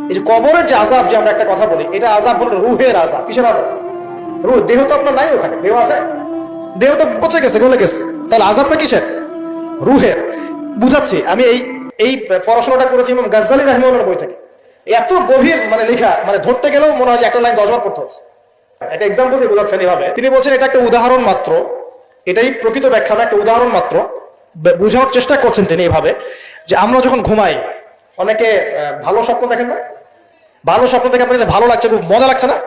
এই যে কবরের যে আযাব, যে আমরা একটা কথা বলি, এটা আযাব হলো রুহের আযাব। কিসের আযাব? রুহ। দেহ তো আপনার নাই, ওখানে দেহ আছে, দেহ তো পচে গেছে, গলে গেছে, তাহলে আযাবটা কিসের? রুহের। বুঝাচ্ছি, আমি এই এই পড়াশোনাটা করেছি ইমাম গাজ্জালী রাহিমাহুল্লাহর বই থেকে। এত গভীর মানে লেখা, মানে ধরতে গেলেও মনে হয় যে একটা লাইন 10 বার করতে হচ্ছে। একটা এক্সাম্পল দিয়ে বোঝাচ্ছেন এভাবে, তিনি বলছেন এটা একটা উদাহরণ মাত্র, এটাই প্রকৃত ব্যাখ্যা না, একটা উদাহরণ মাত্র। বোঝানোর চেষ্টা করছেন তিনি এভাবে যে আমরা যখন ঘুমাই, অনেকে ভালো স্বপ্ন দেখেন না? ভালো স্বপ্ন দেখে আপনার কাছে ভালো লাগছে, খুব মজা লাগছে না?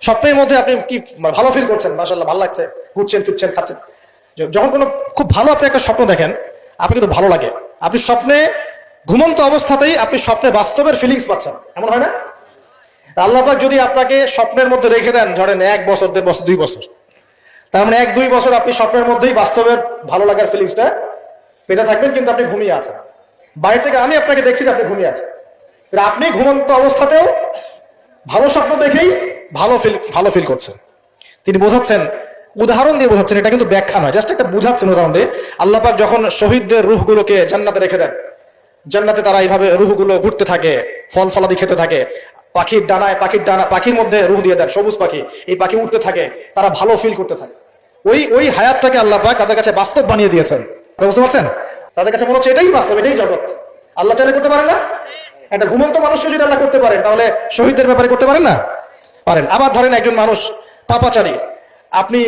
স্বপ্নের মধ্যে আপনি কি ভালো ফিল করছেন? মাশাআল্লাহ, ভালো লাগছে, ঘুরছেন ফিরছেন খাচ্ছেন। যখন কোনো খুব ভালো আপনি একটা স্বপ্ন দেখেন, আপনি কিন্তু ভালো লাগে, আপনি স্বপ্নে ঘুমন্ত অবস্থাতেই আপনি স্বপ্নে বাস্তবের ফিলিংস পাচ্ছেন, এমন হয় না? আল্লাহ পাক যদি আপনাকে স্বপ্নের মধ্যে রেখে দেন, ধরেন 1 বছর 1.5 বছর 2 বছর, তার মানে 1-2 বছর আপনি স্বপ্নের মধ্যেই বাস্তবের ভালো লাগার ফিলিংসটা পেতে থাকবেন, কিন্তু আপনি ঘুমিয়ে আছেন। বাইরে থেকে আমি আপনাকে দেখছি যে আপনি ঘুমিয়ে আছেন, আপনি ঘুমন্ত অবস্থাতেও ভালো স্বপ্ন দেখেই ভালো ফিল করছেন। তিনি বোঝাচ্ছেন, উদাহরণ দিয়ে বোঝাচ্ছেন, এটা কিন্তু ব্যাখ্যা নয়, জাস্ট একটা বুঝাচ্ছেন উদাহরণ দিয়ে। আল্লাহ পাক যখন শহীদদের রূহগুলোকে জান্নাতে রেখে দেন, জান্নাতে তারা এইভাবে রূহগুলো ঘুরতে থাকে, ফল ফলাদি খেতে থাকে, পাখির ডানায় পাখির মধ্যে রূহ দিয়ে দেন, সবুজ পাখি, এই পাখি উঠতে থাকে, তারা ভালো ফিল করতে থাকে। ওই হায়াতটাকে আল্লাহ পাক তাদের কাছে বাস্তব বানিয়ে দিয়েছেন। বুঝতে পারছেন? তাদের কাছে মনে হচ্ছে এটাই বাস্তব, এটাই জগৎ। আল্লাহ চাইলে করতে পারেন না? একটা ঘুমন্ত মানুষকে যদি আল্লাহ করতে পারেন, তাহলে শহীদদের ব্যাপারে করতে পারেন না? পারেন। আবার ধরেন একজন মানুষ পাপাচারী, আপনি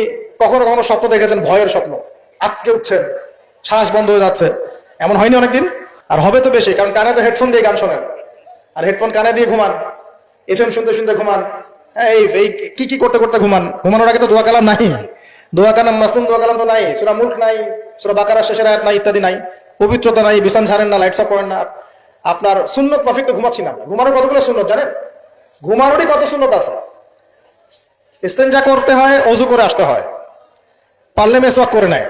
কখনো কখনো স্বপ্ন দেখেছেন, ভয়ের স্বপ্ন, আটকে উঠছেন, শ্বাস বন্ধ হয়ে যাচ্ছে, এমন হয়নি অনেকদিন? আর হবে তো বেশি, কারণ কানে তো হেডফোন দিয়ে গান শোনেন, আর হেডফোন কানে দিয়ে ঘুমান, এফএম শুনতে শুনতে ঘুমান, এই কি করতে করতে ঘুমান। ঘুমানোর আগে তো দোয়া কালাম নাই, দোয়া কালাম মাসনুন দোয়া কালাম তো নাই, সূরা মুলক নাই, সূরা বাকারা শেষের আয়াত নাই, ইত্যাদি নাই, পবিত্রতা নাই, বিছান ছাড়েন না, লাইটস অফ করেন না। আপনার সুন্নত মাফিক তো ঘুমাচ্ছি না। ঘুমানোর কতগুলো সুন্নত জানেন? ঘুমানোরই কত সুন্নত আছে। ইস্তেঞ্জা করতে হয়, অজু করে আসতে হয়, পারলে মেসওয়াক করে নেয়,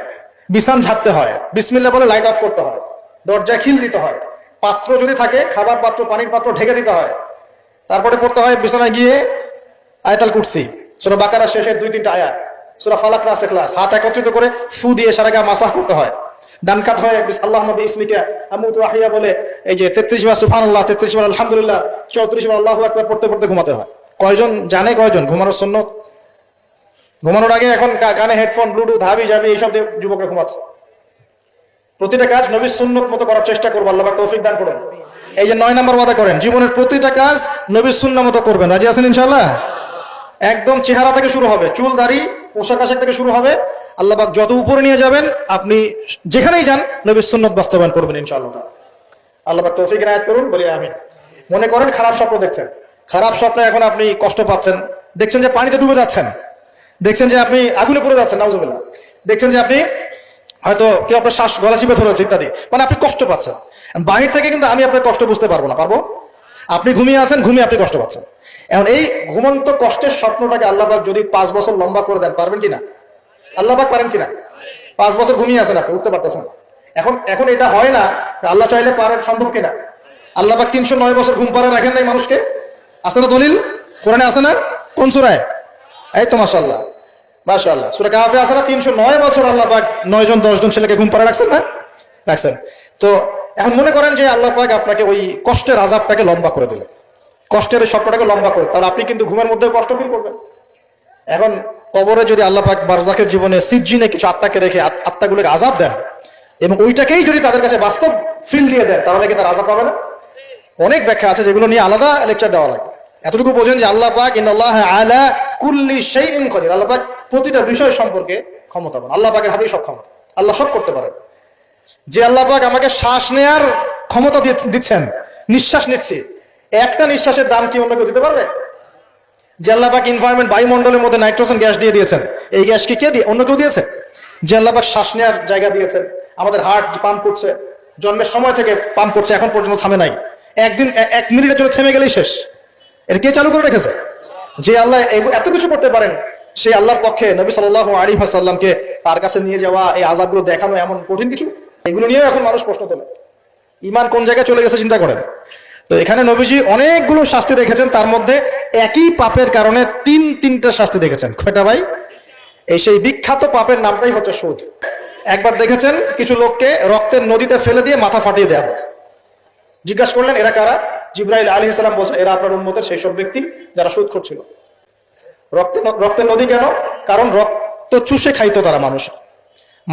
বিছান ঝাড়তে হয়, বিসমিল্লাহ বলে লাইট অফ করতে হয়, দরজা খিল দিতে হয়, পাত্র যদি থাকে খাবার পাত্র, পানির পাত্র ঢেকে দিতে হয়, তারপরে পড়তে হয় বিছানায় গিয়ে আয়াতুল কুরসি, সূরা বাকারা শেষের 2-3টা আয়াত, সূরা ফালাক নাস ইখলাস, হাত একত্রিত করে ফু দিয়ে সারা গা মাসাহ করতে হয়। ডান কাত হয়ে আল্লাহুম্মা বিইসমিকা আমুতু ওয়া আহইয়া বলে এই যে 33 বার সুবহানাল্লাহ, 33 বার আলহামদুলিল্লাহ, 34 বার আল্লাহু আকবার পড়তে পড়তে ঘুমাতে হয়। কয়জন জানে? কয়জন ঘুমানোর সুন্নত? ঘুমানোর আগে এখন কানে হেডফোন, ব্লুটুথ, হাবি জাবি এইসব দিয়ে যুবকরা ঘুমাচ্ছে। প্রতিটা কাজ নবীর সুন্নত মতো করার চেষ্টা করবো, আল্লাহ পাক তৌফিক দান করুন। এই যে 9 নম্বর ওয়াদা করেন, জীবনের প্রতিটা কাজ নবীর সুন্নাহ মতো করবেন। রাজি আছেন ইনশাআল্লাহ? একদম চেহারা থেকে শুরু হবে, চুল দাড়ি পোশাক আশাক থেকে শুরু হবে, আল্লাহ পাক যত উপরে নিয়ে যাবেন, আপনি যেখানেই যান নবীর সুন্নত বাস্তবায়ন করবেন ইনশাআল্লাহ। আল্লাহ পাক তৌফিক ইনায়াত করুন, বলি আমিন। মনে করেন খারাপ স্বপ্ন দেখছেন, খারাপ স্বপ্নে এখন আপনি কষ্ট পাচ্ছেন, দেখছেন যে পানিতে ডুবে যাচ্ছেন, দেখছেন যে আপনি আগুনে পড়ে যাচ্ছেন, নাউজুবিল্লাহ, দেখছেন যে আপনি হয়তো কেউ আপনার শ্বাস গলা চিপে ধরেছে ইত্যাদি, মানে আপনি কষ্ট পাচ্ছেন। বাহির থেকে কিন্তু আমি আপনার কষ্ট বুঝতে পারবো না, পারবো? আপনি ঘুমিয়ে আছেন, ঘুমিয়ে আপনি কষ্ট পাচ্ছেন। এখন এই ঘুমন্ত কষ্টের স্বপ্নটাকে আল্লাহ পাক যদি 5 বছর লম্বা করে দেন, পারবেন কিনা? আল্লাহ পাক পারেন কিনা? 5 বছর ঘুমিয়ে আছেন, আপনি উঠতে পারতেছেন। এখন এটা হয় না, আল্লাহ চাইলে পারেন, সম্ভব কিনা? আল্লাহ পাক 309 বছর ঘুম পাড়া রাখেন নাই মানুষকে? আছে না দলিল? কোরআনে আছে না? কোন সূরায়? এই তো মাশাআল্লাহ, মাশাআল্লাহ, সূরা কাহফে আছে না? 309 বছর আল্লাহ পাক 9 জন 10 জন ছেলেকে ঘুম পাড়া রাখছেন না? রাখছেন। তো এখন মনে করেন যে আল্লাহ পাক আপনাকে ওই কষ্টের আযাবটাকে লম্বা করে দিলেন, কষ্টের ওই স্বপ্নটাকে লম্বা করে, তাহলে আপনি কিন্তু ঘুমের মধ্যে কষ্ট ফিল করবেন। এখন কবরে যদি আল্লাহ পাক বারজাখের জীবনে সিজ্জিনে কিছু আত্মাকে রেখে আত্মাগুলোকে আযাব দেন, এবং ওইটাকেই যদি তাদের কাছে বাস্তব ফিল দিয়ে দেন, তাহলে কি তার আযাব পাবে না? অনেক ব্যাখ্যা আছে, যেগুলো নিয়ে আলাদা লেকচার দেওয়া লাগে। এতটুকু বোঝেন যে আল্লাহ পাক ইন্নাল্লাহা আলা কুল্লি শাইইন কাদির, আল্লাহ পাক প্রতিটা বিষয় সম্পর্কে ক্ষমতাবান। আল্লাহ পাকের হাতেই সব ক্ষমতা, আল্লাহ সব করতে পারেন। যে আল্লাহ পাক আমাকে শ্বাস নেয়ার ক্ষমতা দিচ্ছেন, নিঃশ্বাস নিচ্ছি, একটা নিঃশ্বাসের দাম কি অন্য কেউ দিতে পারবে? যে আল্লাহ পাক এনভায়রনমেন্ট, বায়ুমণ্ডলের মধ্যে নাইট্রোজেন গ্যাস দিয়ে দিয়েছেন, এই গ্যাস কি কে দিয়ে? অন্য কেউ দিয়েছে? যে আল্লাহ পাক শ্বাস নেওয়ার জায়গা দিয়েছেন, আমাদের হার্ট পাম্প করছে, জন্মের সময় থেকে পাম্প করছে, এখন পর্যন্ত থামে নাই, একদিন 1 মিনিটের জন্য থেমে গেলেই শেষ। এটা কে চালু করে রেখেছে? যে আল্লাহ এত কিছু করতে পারেন, সেই আল্লাহর পক্ষে নবী সাল্লাল্লাহু আলাইহি ওয়াসাল্লামকে তার কাছে নিয়ে যাওয়া, এই আযাবগুলো দেখানো এমন কঠিন কিছু? এগুলো নিয়ে এখন মানুষ প্রশ্ন তোলে। ঈমান কোন জায়গায় চলে গেছে চিন্তা করেন। তো এখানে নবীজি অনেকগুলো শাস্তি দেখেছেন, তার মধ্যে একই পাপের কারণে 3টা শাস্তি দেখেছেন। কয়টা ভাই? এই সেই বিখ্যাত পাপের নামটাই হচ্ছে সুদ। একবার দেখেছেন কিছু লোককে রক্তের নদীতে ফেলে দিয়ে মাথা ফাটিয়ে দেওয়া হচ্ছে। জিজ্ঞাসা করলেন এরা কারা? জিবরাইল আলাইহিস সালাম বলছেন এরা আপনার উম্মতের সেই সব ব্যক্তি যারা সুদখোর ছিল। রক্তের নদী কেন? কারণ রক্ত চুষে খাইতো তারা মানুষ।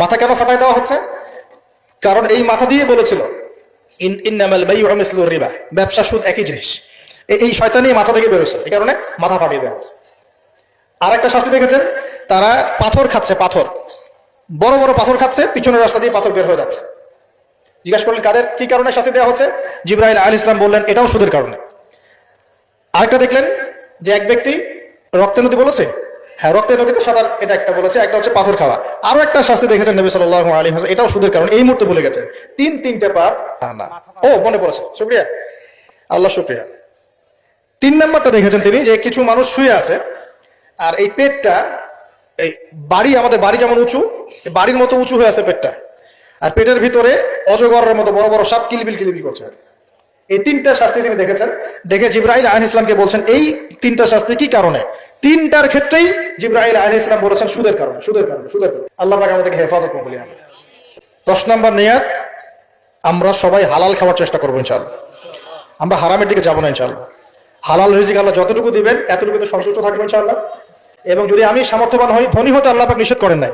মাথা কেন ফাটাই দেওয়া হচ্ছে? কারণ এই মাথা দিয়ে বলেছিল ইন্নামাল বাইউ মিসলুর রিবা, ব্যবসা সুদ একই জিনিস। এই শয়তানি মাথা থেকে বেরোছে, এই কারণে মাথা ফাটিয়ে দেওয়া হচ্ছে। আর একটা শাস্তি দেখেছেন, তারা পাথর খাচ্ছে, পাথর, বড় বড় পাথর খাচ্ছে, পিছনের রাস্তা দিয়ে পাথর বের হয়ে যাচ্ছে। জিজ্ঞাসা করলেন কাদের কি কারণে শাস্তি দেওয়া হচ্ছে? জিবরাইল আলাইহিস সালাম বললেন এটাও সুদের কারণে। আরেকটা দেখলেন যে এক ব্যক্তি রক্তের নদী বলেছে, হ্যাঁ রক্তের নদীতে সাঁতার, এটা একটা বলেছে, একটা হচ্ছে পাথর খাওয়া। আরো একটা শাস্তি দেখেছেন নবী সাল্লাল্লাহু আলাইহি ওয়াসাল্লাম, এটাও সুদের কারণে, এই মুহূর্তে বলে গেছেন। তিনটে পাপ না, ও মনে পড়েছে, শুকরিয়া আল্লাহ, শুকরিয়া। 3 নাম্বারটা দেখেছেন তিনি যে কিছু মানুষ শুয়ে আছে আর এই পেটটা, এই বাড়ি, আমাদের বাড়ি যেমন উঁচু, বাড়ির মতো উঁচু হয়ে আছে পেটটা, আর পেটের ভিতরে অজগরের মতো বড় বড় সাপ কিলবিল কিলবিল করছে। এই 3টা শাস্তি তিনি দেখেছেন। দেখে জিবরাইল আলাইহিস সালামকে বলছেন এই 3টা শাস্তি কি কারণে? 3টার ক্ষেত্রেই জিবরাইল আলাইহিস সালাম বলেছেন সুদের কারণে, সুদের কারণে, সুদের কারণে। আল্লাহ পাক আমাদেরকে হেফাজত করুন বলি আমি। 10 নাম্বার নিয়াত, আমরা সবাই হালাল খাওয়ার চেষ্টা করবো ইনশাআল্লাহ। আমরা হারামের দিকে যাবো না ইনশাআল্লাহ। হালাল রিজিক আল্লাহ যতটুকু দিবেন এতটুকুতে সন্তুষ্ট থাকবো ইনশাআল্লাহ। এবং যদি আমি সামর্থ্যবান হই, ধনী হতে আল্লাহ পাক নিষেধ করেন নাই,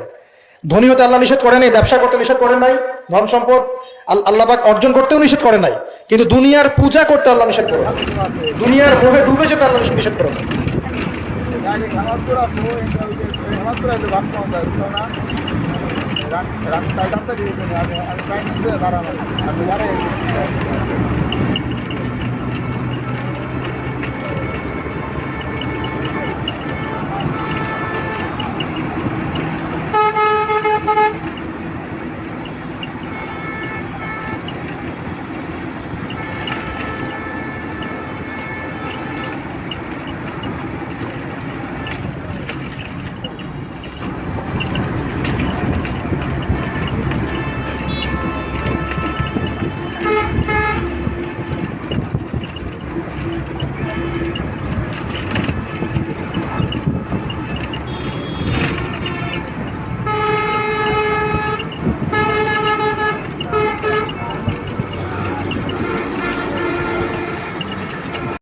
ধনী হতে আল্লাহ নিষেধ করেন নাই, ব্যবসা করতে নিষেধ করেন নাই, ধন সম্পদ আল্লাহ পাক অর্জন করতেও নিষেধ করেন নাই, কিন্তু দুনিয়ার পূজা করতে আল্লাহ নিষেধ করেছে, দুনিয়ার মোহে ডুবে যেতে আল্লাহ নিষেধ করেছে। রাস্তায়